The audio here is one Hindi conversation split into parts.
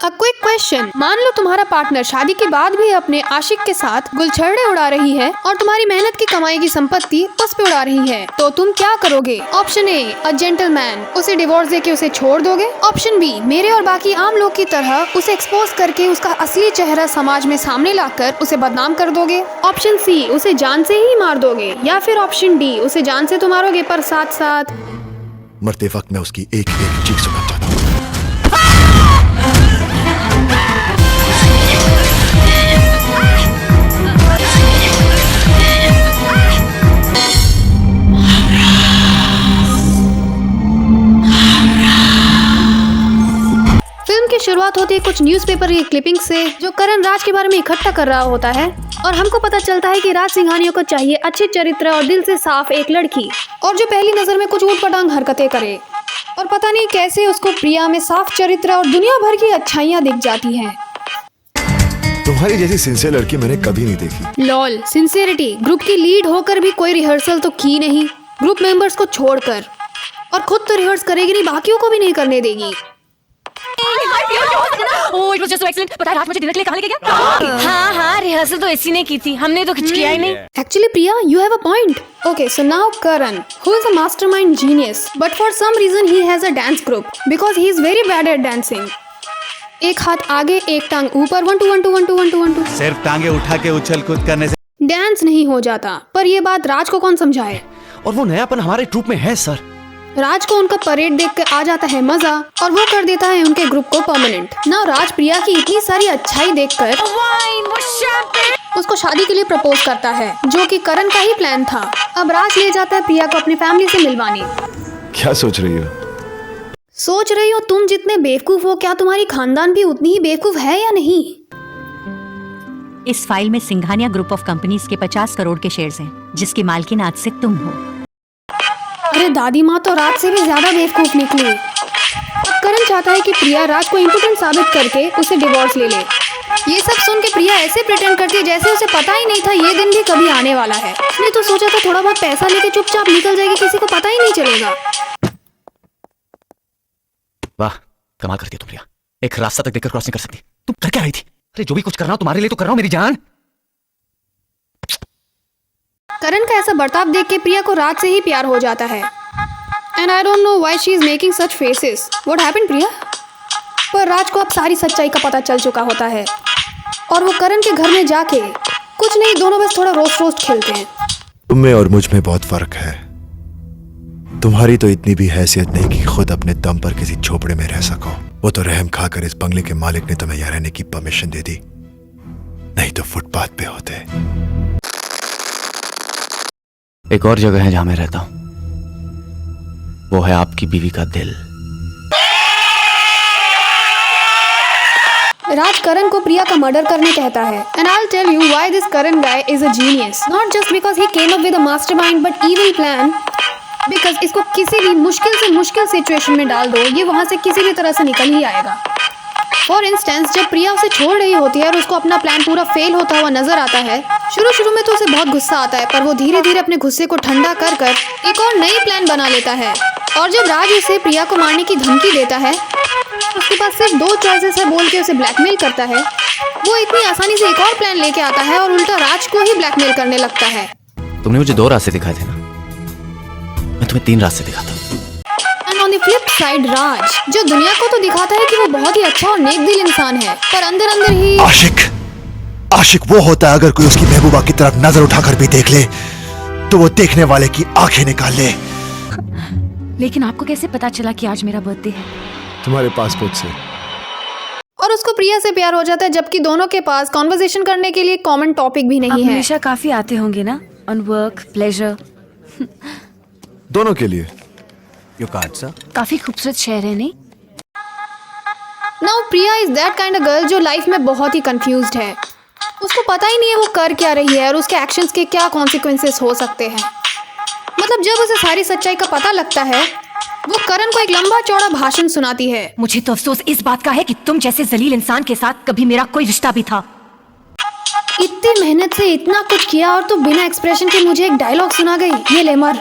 अ क्विक क्वेश्चन, मान लो तुम्हारा पार्टनर शादी के बाद भी अपने आशिक के साथ गुलछर्रे उड़ा रही है और तुम्हारी मेहनत की कमाई की संपत्ति उस पे उड़ा रही है, तो तुम क्या करोगे? ऑप्शन ए, अ जेंटलमैन, उसे डिवोर्स देके उसे छोड़ दोगे। ऑप्शन बी, मेरे और बाकी आम लोग की तरह उसे एक्सपोज करके उसका असली चेहरा समाज में सामने लाकर उसे बदनाम कर दोगे। ऑप्शन सी, उसे जान से ही मार दोगे। या फिर ऑप्शन डी, उसे जान से तो मारोगे पर साथ साथ मरते वक्त मैं उसकी एक एक चीख सुनना चाहता हूँ। फिल्म की शुरुआत होती है कुछ न्यूज़पेपर की क्लिपिंग से जो करण राज के बारे में इकट्ठा कर रहा होता है और हमको पता चलता है कि राज सिंघानिया को चाहिए अच्छे चरित्र और दिल से साफ एक लड़की और जो पहली नजर में कुछ ऊटपटांग हरकतें करे और पता नहीं कैसे उसको प्रिया में साफ चरित्र और दुनिया भर की अच्छाइयाँ दिख जाती हैं। तुम्हारी जैसी सिंसियर लड़की मैंने कभी नहीं देखी। लॉल, सिंसियरिटी, ग्रुप की लीड होकर भी कोई रिहर्सल तो की नहीं, ग्रुप मेंबर्स को छोड़कर, और खुद तो रिहर्स करेगी नहीं, बाकियों को भी नहीं करने देगी। ओह, it was just so excellent. पता है रात मुझे डिनर के लिए कहाँ लेके गया? हाँ, रिहर्सल तो इसी ने की थी, हमने तो कुछ किया ही नहीं। Actually, Priya, you have a point. Okay, so now Karan, who is a mastermind genius, but for some reason he has a dance group because he is very bad at dancing. एक हाथ आगे, एक टांग ऊपर, 1 2 1 2 1 2 1 2 1 2। सिर्फ टांगे उठा के उछल कूद करने से डांस नहीं हो जाता, पर ये बात राज को कौन समझाए? और वो नयापन हमारे ट्रूप में है सर। राज को उनका परेड देख कर आ जाता है मजा और वो कर देता है उनके ग्रुप को परमानेंट। ना राज प्रिया की इतनी सारी अच्छाई देखकर उसको शादी के लिए प्रपोज करता है, जो कि करण का ही प्लान था। अब राज ले जाता है प्रिया को अपनी फैमिली से मिलवाने। क्या सोच रही हो? सोच रही हो तुम जितने बेवकूफ हो, क्या तुम्हारी खानदान भी उतनी ही बेवकूफ है या नहीं? इस फाइल में सिंघानिया ग्रुप ऑफ कंपनीज के 50 करोड़ के शेयर्स हैं, जिसकी मालकिन आज से तुम हो। अरे दादी माँ तो राज से भी ज्यादा बेवकूफ निकली। अब करण चाहता है कि प्रिया राज को इम्पोर्टेंट साबित करके उसे डिवोर्स ले ले। ये सब सुन के प्रिया ऐसे प्रिटेंड करती है जैसे उसे पता ही नहीं था ये दिन भी कभी आने वाला है। उसने तो सोचा था थोड़ा बहुत पैसा लेके चुपचाप निकल जाएगी, किसी को पता ही नहीं चलेगा। वाह, कमाल करती है तुम प्रिया। एक रास्ता तक देखकर क्रॉस नहीं कर सकती। तुम कर क्या रही थी? अरे जो भी कुछ कर रहा हूं तुम्हारे लिए तो कर रहा हूं मेरी जान। करण का ऐसा बर्ताव देख के प्रिया को राज से ही प्यार हो जाता है। And I don't know why she is making such faces. What happened Priya? पर राज को अब सारी सच्चाई का पता चल चुका होता है और वो करण के घर में जाके कुछ नहीं, दोनों बस थोड़ा रोस्ट खेलते हैं। तुम में और मुझ में बहुत फर्क है। तुम्हारी तो इतनी भी हैसियत नहीं कि खुद अपने दम पर किसी झोपड़े में रह सको। वो तो रहम खाकर इस बंगले के मालिक ने तुम्हें यहाँ रहने की परमिशन दे दी, नहीं तो फुटपाथ पे होते। एक और जगह है जहां मैं रहता हूं, वो है आपकी बीवी का दिल। राज करण को प्रिया का मर्डर करने कहता है। And I will tell you why this Karan guy is a genius, not just because he came up with a mastermind but evil plan. Because इसको किसी भी मुश्किल से मुश्किल सिचुएशन में डाल दो, ये वहां से किसी भी तरह से निकल ही आएगा। फॉर इंस्टेंस, जब प्रिया उसे छोड़ रही होती है और उसको अपना प्लान पूरा फेल होता हुआ नजर आता है, शुरू में तो उसे बहुत गुस्सा आता है, पर वो धीरे धीरे अपने गुस्से को ठंडा कर कर एक और नई प्लान बना लेता है। और जब राज उसे प्रिया को मारने की धमकी देता है, उसके पास सिर्फ 2 चॉइसेस है बोल के उसे ब्लैकमेल करता है। वो इतनी आसानी से एक और प्लान लेके आता है और उल्टा राज को ही ब्लैकमेल करने लगता है। तुमने मुझे 2 रास्ते दिखाए थे ना, मैं तुम्हें 3 रास्ते दिखाता हूं। And on the flip side Raj, जो दुनिया को तो दिखाता है कि वो बहुत ही अच्छा और नेक दिल इंसान है, पर अंदर अंदर ही आशिक वो होता है अगर कोई उसकी महबूबा की तरफ नजर उठाकर भी देख ले तो वो देखने वाले की आंखें निकाल ले। लेकिन आपको कैसे पता चला कि आज मेरा बर्थडे है? तुम्हारे पासपोर्ट से। और उसको प्रिया से प्यार हो जाता है, जबकि दोनों के पास कॉन्वर्सेशन करने के लिए कॉमन टॉपिक भी नहीं आप है। हमेशा काफी आते होंगे ना, ऑन वर्क, प्लेजर। दोनों के लिए। Your card sir. काफी खूबसूरत शहर है नहीं? Now Priya is that kind of girl जो लाइफ में बहुत ही कंफ्यूज्ड है। उसको पता ही नहीं है वो कर क्या रही है और उसके एक्शंस के क्या कॉन्सिक्वेंसेस हो सकते हैं। मतलब जब उसे सारी सच्चाई का पता लगता है, वो करण को एक लंबा चौड़ा भाषण सुनाती है। मुझे तो अफसोस इस बात का है कि तुम जैसे जलील इंसान के साथ कभी मेरा कोई रिश्ता भी था। इतनी मेहनत से इतना कुछ किया और तू बिना एक्सप्रेशन के मुझे एक डायलॉग सुना गई, ये ले मर।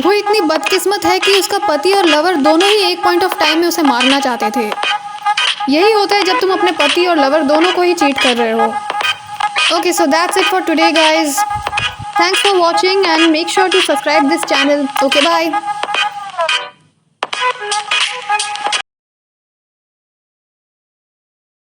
वो इतनी बदकिस्मत है कि उसका पति और लवर दोनों ही एक पॉइंट ऑफ टाइम में उसे मारना चाहते थे। यही होता है जब तुम अपने पति और लवर दोनों को ही चीट कर रहे हो। Okay, so that's it for today, guys. Thanks for watching and make sure to subscribe this channel. Okay, bye.